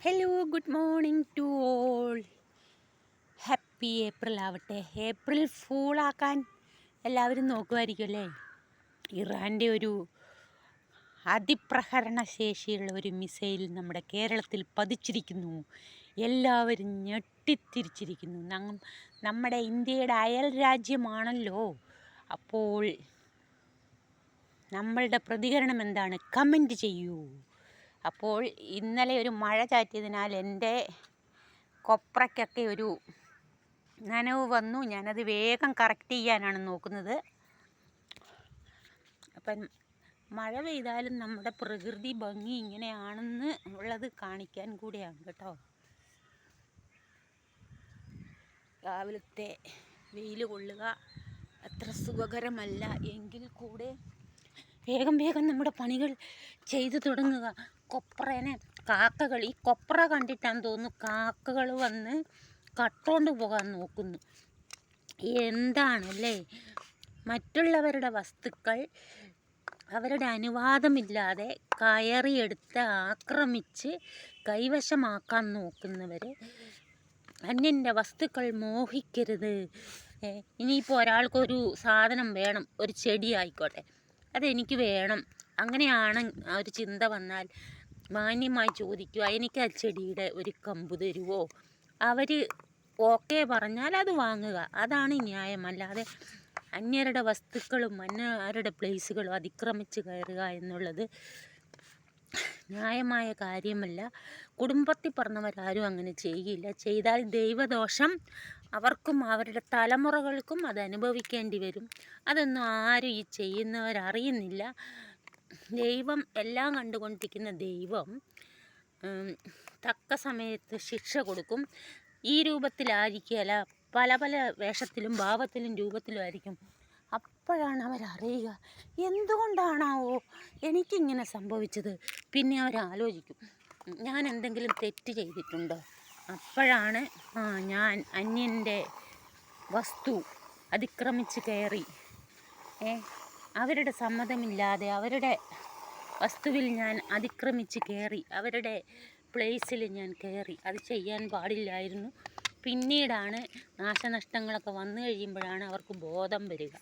Hello, good morning to all. Happy April ആവട്ടെ. ഏപ്രിൽ ഫൂളാക്കാൻ എല്ലാവരും നോക്കുമായിരിക്കും അല്ലേ? ഇറാൻ്റെ ഒരു അതിപ്രഹരണ ശേഷിയുള്ള ഒരു മിസൈൽ നമ്മുടെ കേരളത്തിൽ പതിച്ചിരിക്കുന്നു. എല്ലാവരും ഞെട്ടിത്തിരിച്ചിരിക്കുന്നു. നമ്മുടെ ഇന്ത്യയുടെ അയൽ രാജ്യമാണല്ലോ. അപ്പോൾ നമ്മളുടെ പ്രതികരണം എന്താണ്? കമൻറ്റ് ചെയ്യൂ. അപ്പോൾ ഇന്നലെ ഒരു മഴ ചാറ്റിയതിനാൽ എൻ്റെ കൊപ്രയ്ക്കൊക്കെ ഒരു നനവ് വന്നു. ഞാനത് വേഗം കറക്റ്റ് ചെയ്യാനാണ് നോക്കുന്നത്. അപ്പം മഴ പെയ്താലും നമ്മുടെ പ്രകൃതി ഭംഗി ഇങ്ങനെയാണെന്ന് ഉള്ളത് കാണിക്കാൻ കൂടിയാണ് കേട്ടോ. രാവിലത്തെ വെയിൽ കൊള്ളുക അത്ര സുഖകരമല്ല എങ്കിൽ കൂടെ വേഗം നമ്മുടെ പണികൾ ചെയ്തു തുടങ്ങുക. കൊപ്രേനെ കാക്കകൾ, ഈ കൊപ്ര കണ്ടിട്ടാന്ന് തോന്നുന്നു കാക്കകൾ വന്ന് കട്ടോണ്ട് പോകാൻ നോക്കുന്നു. എന്താണല്ലേ, മറ്റുള്ളവരുടെ വസ്തുക്കൾ അവരുടെ അനുവാദമില്ലാതെ കയറിയെടുത്ത് ആക്രമിച്ച് കൈവശമാക്കാൻ നോക്കുന്നവർ. അന്യൻ്റെ വസ്തുക്കൾ മോഹിക്കരുത്. ഇനിയിപ്പോൾ ഒരാൾക്കൊരു സാധനം വേണം, ഒരു ചെടി ആയിക്കോട്ടെ, അതെനിക്ക് വേണം, അങ്ങനെയാണ് ആ ഒരു ചിന്ത വന്നാൽ മാന്യമായി ചോദിക്കുക, എനിക്ക് ആ ചെടിയുടെ ഒരു കമ്പ് തരുമോ? അവർ ഓക്കെ പറഞ്ഞാൽ അത് വാങ്ങുക. അതാണ് ന്യായം. അല്ലാതെ അന്യരുടെ വസ്തുക്കളും അന്യരുടെ പ്ലേസുകളും അതിക്രമിച്ച് കയറുക എന്നുള്ളത് ന്യായമായ കാര്യമല്ല. കുടുംബത്തിൽ പറഞ്ഞവരാരും അങ്ങനെ ചെയ്യില്ല. ചെയ്താൽ ദൈവദോഷം അവർക്കും അവരുടെ തലമുറകൾക്കും അത് അനുഭവിക്കേണ്ടി വരും. അതൊന്നും ആരും ഈ ചെയ്യുന്നവരറിയുന്നില്ല. ദൈവം എല്ലാം കണ്ടുകൊണ്ടിരിക്കുന്ന ദൈവം തക്ക സമയത്ത് ശിക്ഷ കൊടുക്കും. ഈ രൂപത്തിലായിരിക്കുകയല്ല, പല പല വേഷത്തിലും ഭാവത്തിലും രൂപത്തിലും ആയിരിക്കും. അപ്പോഴാണ് അവരറിയുക എന്തുകൊണ്ടാണാവോ എനിക്കിങ്ങനെ സംഭവിച്ചത്. പിന്നെ അവരാലോചിക്കും, ഞാൻ എന്തെങ്കിലും തെറ്റ് ചെയ്തിട്ടുണ്ടോ? അപ്പോഴാണ് ഞാൻ അന്യൻ്റെ വസ്തു അതിക്രമിച്ച് കയറി, അവരുടെ സമ്മതമില്ലാതെ അവരുടെ വസ്തുവിൽ ഞാൻ അതിക്രമിച്ച് കയറി, അവരുടെ പ്ലേസിൽ ഞാൻ കയറി. അത് ചെയ്യാൻ പാടില്ലായിരുന്നു. പിന്നീടാണ് നാശനഷ്ടങ്ങളൊക്കെ വന്നു കഴിയുമ്പോഴാണ് അവർക്ക് ബോധം വരിക.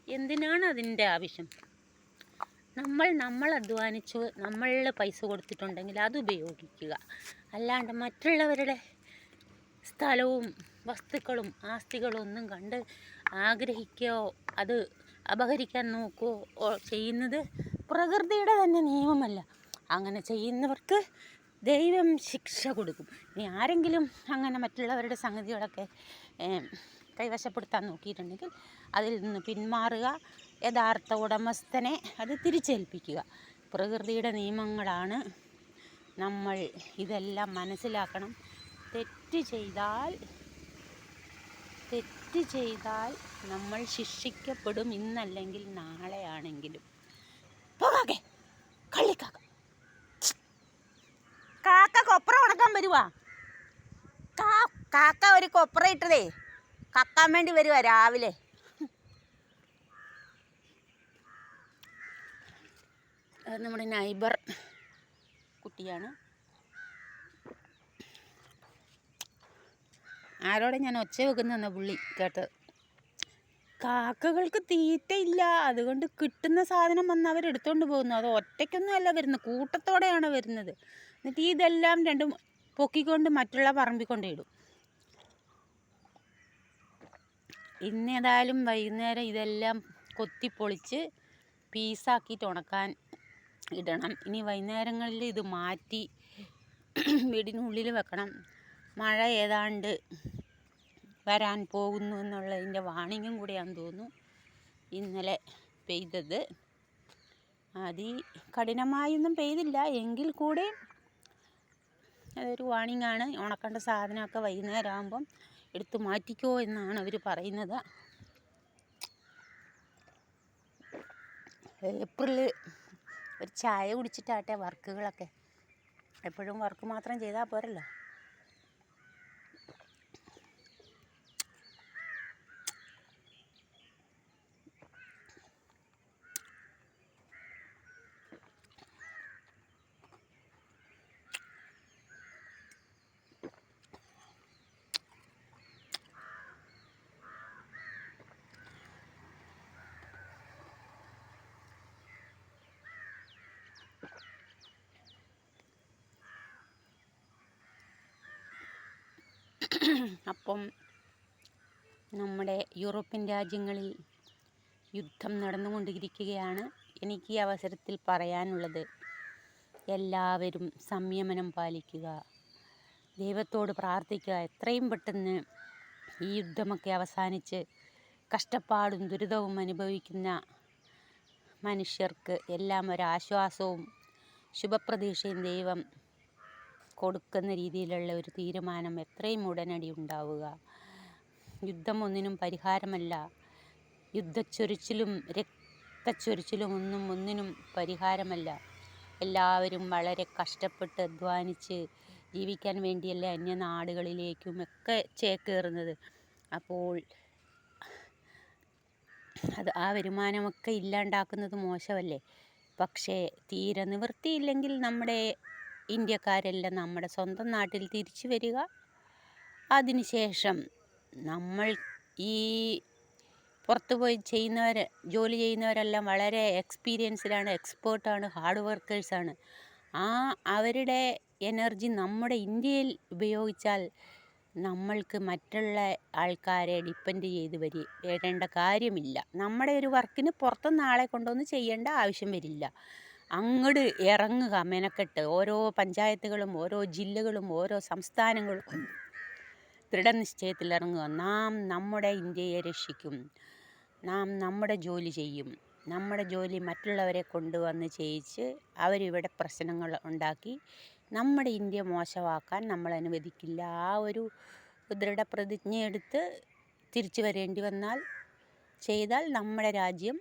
എന്തിനാണ് അതിൻ്റെ ആവശ്യം? നമ്മൾ അധ്വാനിച്ച് നമ്മൾ പൈസ കൊടുത്തിട്ടുണ്ടെങ്കിൽ അത് ഉപയോഗിക്കുക. അല്ലാണ്ട് മറ്റുള്ളവരുടെ സ്ഥലവും വസ്തുക്കളും ആസ്തികളും ഒന്നും കണ്ട് ആഗ്രഹിക്കുകയോ അത് അപഹരിക്കാൻ നോക്കുകയോ ചെയ്യുന്നത് പ്രകൃതിയുടെ തന്നെ നിയമമല്ല. അങ്ങനെ ചെയ്യുന്നവർക്ക് ദൈവം ശിക്ഷ കൊടുക്കും. ഇനി ആരെങ്കിലും അങ്ങനെ മറ്റുള്ളവരുടെ സംഗതികളൊക്കെ കൈവശപ്പെടുത്താൻ നോക്കിയിട്ടുണ്ടെങ്കിൽ അതിൽ നിന്ന് പിന്മാറുക. യഥാർത്ഥ ഉടമസ്ഥനെ അത് തിരിച്ചേൽപ്പിക്കുക. പ്രകൃതിയുടെ നിയമങ്ങളാണ്. നമ്മൾ ഇതെല്ലാം മനസ്സിലാക്കണം. തെറ്റ് ചെയ്താൽ നമ്മൾ ശിക്ഷിക്കപ്പെടും. ഇന്നല്ലെങ്കിൽ നാളെയാണെങ്കിലും. പോകാതെ കള്ളിക്കാക്ക, കാക്ക കൊപ്ര ഉണക്കാൻ വരുവാ. കാക്ക ഒരു കൊപ്ര ഇട്ടതേ കക്കാൻ വേണ്ടി വരുവാ രാവിലെ. നമ്മുടെ നൈബർ കുട്ടിയാണ്. ആരോടെ ഞാൻ ഒച്ച വെക്കുന്ന പുള്ളി കേട്ടത്. കാക്കകൾക്ക് തീറ്റയില്ല, അതുകൊണ്ട് കിട്ടുന്ന സാധനം വന്ന് അവരെടുത്തോണ്ട് പോകുന്നു. അത് ഒറ്റയ്ക്കൊന്നും അല്ല വരുന്നത്, കൂട്ടത്തോടെയാണ് വരുന്നത്. എന്നിട്ട് ഇതെല്ലാം രണ്ടും പൊക്കിക്കൊണ്ട് മറ്റുള്ള പറമ്പിൽ കൊണ്ടിടും. ഇന്നേതായാലും വൈകുന്നേരം ഇതെല്ലാം കൊത്തിപ്പൊളിച്ച് പീസാക്കിയിട്ട് ഉണക്കാൻ ഇടണം. ഇനി വൈകുന്നേരങ്ങളിൽ ഇത് മാറ്റി വീടിനുള്ളിൽ വെക്കണം. മഴ ഏതാണ്ട് വരാൻ പോകുന്നു എന്നുള്ളതിൻ്റെ വാണിങ്ങും കൂടെയാണെന്ന് തോന്നുന്നു ഇന്നലെ പെയ്തത്. കഠിനമായൊന്നും പെയ്തില്ല, എങ്കിൽ കൂടെ അതൊരു വാണിങ്ങാണ്. ഉണക്കേണ്ട സാധനമൊക്കെ വൈകുന്നേരം ആകുമ്പം എടുത്ത് മാറ്റിക്കോ എന്നാണ് അവർ പറയുന്നത്. ഏപ്രിൽ ഒരു ചായ കുടിച്ചിട്ടാട്ടെ വർക്കുകളൊക്കെ. എപ്പോഴും വർക്ക് മാത്രം ചെയ്താൽ പോരല്ലോ. അപ്പം നമ്മുടെ യൂറോപ്യൻ രാജ്യങ്ങളിൽ യുദ്ധം നടന്നുകൊണ്ടിരിക്കുകയാണ്. എനിക്ക് ഈ അവസരത്തിൽ പറയാനുള്ളത്, എല്ലാവരും സംയമനം പാലിക്കുക, ദൈവത്തോട് പ്രാർത്ഥിക്കുക. എത്രയും പെട്ടെന്ന് ഈ യുദ്ധമൊക്കെ അവസാനിച്ച് കഷ്ടപ്പാടും ദുരിതവും അനുഭവിക്കുന്ന മനുഷ്യർക്ക് എല്ലാം ഒരാശ്വാസവും ശുഭപ്രതീക്ഷയും ദൈവം കൊടുക്കുന്ന രീതിയിലുള്ള ഒരു തീരുമാനം എത്രയും ഉടനടി ഉണ്ടാവുക. യുദ്ധം ഒന്നിനും പരിഹാരമല്ല. യുദ്ധച്ചൊരിച്ചിലും രക്തച്ചൊരിച്ചിലും ഒന്നിനും പരിഹാരമല്ല. എല്ലാവരും വളരെ കഷ്ടപ്പെട്ട് അധ്വാനിച്ച് ജീവിക്കാൻ വേണ്ടിയല്ലേ അന്യനാടുകളിലേക്കും ഒക്കെ ചേക്കേറുന്നത്. അപ്പോൾ ആ വരുമാനമൊക്കെ ഇല്ലാണ്ടാക്കുന്നത് മോശമല്ലേ? പക്ഷേ തീരെ നിവൃത്തിയില്ലെങ്കിൽ നമ്മുടെ ഇന്ത്യക്കാരെല്ലാം നമ്മുടെ സ്വന്തം നാട്ടിൽ തിരിച്ചു വരിക. അതിനുശേഷം നമ്മൾ ഈ പുറത്തു പോയി ജോലി ചെയ്യുന്നവരെല്ലാം വളരെ എക്സ്പീരിയൻസ്ഡാണ്, എക്സ്പേർട്ടാണ്, ഹാർഡ് വർക്കേഴ്സാണ്. അവരുടെ എനർജി നമ്മുടെ ഇന്ത്യയിൽ ഉപയോഗിച്ചാൽ നമ്മൾക്ക് മറ്റുള്ള ആൾക്കാരെ ഡിപ്പെൻഡ് ചെയ്ത് വരേണ്ട കാര്യമില്ല. നമ്മുടെ ഒരു വർക്കിന് പുറത്തുനിന്ന് ആളെ കൊണ്ടുവന്ന് ചെയ്യേണ്ട ആവശ്യം വരില്ല. അങ്ങോട്ട് ഇറങ്ങുക, മെനക്കെട്ട്. ഓരോ പഞ്ചായത്തുകളും ഓരോ ജില്ലകളും ഓരോ സംസ്ഥാനങ്ങളും ദൃഢനിശ്ചയത്തിൽ ഇറങ്ങുക. നാം നമ്മുടെ ഇന്ത്യയെ രക്ഷിക്കും, നാം നമ്മുടെ ജോലി ചെയ്യും. നമ്മുടെ ജോലി മറ്റുള്ളവരെ കൊണ്ടുവന്ന് ചെയ്യിച്ച് അവരിവിടെ പ്രശ്നങ്ങൾ ഉണ്ടാക്കി നമ്മുടെ ഇന്ത്യ മോശമാക്കാൻ നമ്മൾ അനുവദിക്കില്ല. ആ ഒരു ദൃഢപ്രതിജ്ഞയെടുത്ത് തിരിച്ചു വരേണ്ടി വന്നാൽ ചെയ്താൽ നമ്മുടെ രാജ്യം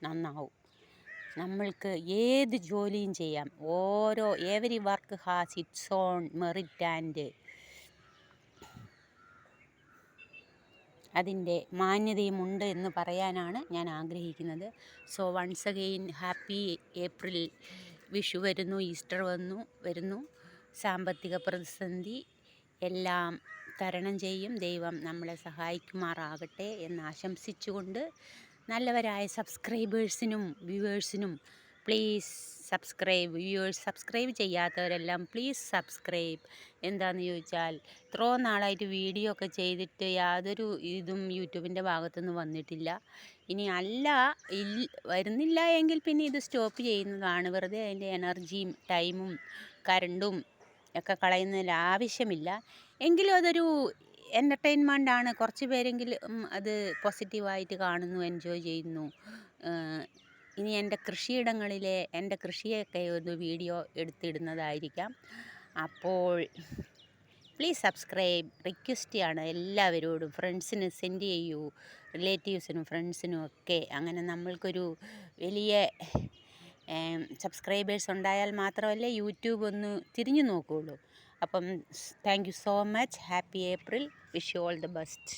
നന്നാവും. നമ്മൾക്ക് ഏത് ജോലിയും ചെയ്യാം. Every work has its own merit and അതിൻ്റെ മാന്യതയുമുണ്ട് എന്ന് പറയാനാണ് ഞാൻ ആഗ്രഹിക്കുന്നത്. So once again happy April. Vishu വരുന്നു, ഈസ്റ്റർ വരുന്നു. സാമ്പത്തിക പ്രതിസന്ധി എല്ലാം തരണം ചെയ്യും. ദൈവം നമ്മളെ സഹായിക്കുമാറാകട്ടെ എന്ന് ആശംസിച്ചുകൊണ്ട്, നല്ലവരായ സബ്സ്ക്രൈബേഴ്സിനും വ്യൂവേഴ്സിനും പ്ലീസ് സബ്സ്ക്രൈബ് ചെയ്യാത്തവരെല്ലാം പ്ലീസ് സബ്സ്ക്രൈബ്. എന്താണെന്ന് ചോദിച്ചാൽ, ഇത്രയും നാളായിട്ട് വീഡിയോ ഒക്കെ ചെയ്തിട്ട് യാതൊരു ഇതും യൂട്യൂബിൻ്റെ ഭാഗത്തുനിന്ന് വന്നിട്ടില്ല. ഇനി വരുന്നില്ല എങ്കിൽ പിന്നെ ഇത് സ്റ്റോപ്പ് ചെയ്യുന്നതാണ്. വെറുതെ അതിൻ്റെ എനർജിയും ടൈമും കറണ്ടും ഒക്കെ കളയുന്നതിൽ ആവശ്യമില്ല. എങ്കിലും അതൊരു എൻ്റർടൈൻമെൻ്റാണ്. കുറച്ച് പേരെങ്കിലും അത് പോസിറ്റീവായിട്ട് കാണുന്നു, എൻജോയ് ചെയ്യുന്നു. ഇനി എൻ്റെ കൃഷിയിടങ്ങളിലെ എൻ്റെ കൃഷിയൊക്കെ ഒരു വീഡിയോ എടുത്തിടുന്നതായിരിക്കാം. അപ്പോൾ പ്ലീസ് സബ്സ്ക്രൈബ്. റിക്വസ്റ്റാണ് എല്ലാവരോടും. ഫ്രണ്ട്സിന് സെൻഡ് ചെയ്യൂ, റിലേറ്റീവ്സിനും ഫ്രണ്ട്സിനും ഒക്കെ. അങ്ങനെ നമ്മൾക്കൊരു വലിയ സബ്സ്ക്രൈബേഴ്സ് ഉണ്ടായാൽ മാത്രമല്ലേ യൂട്യൂബ് ഒന്ന് തിരിഞ്ഞു നോക്കുകയുള്ളൂ. അപ്പം thank you so much. Happy April. Wish you all the best.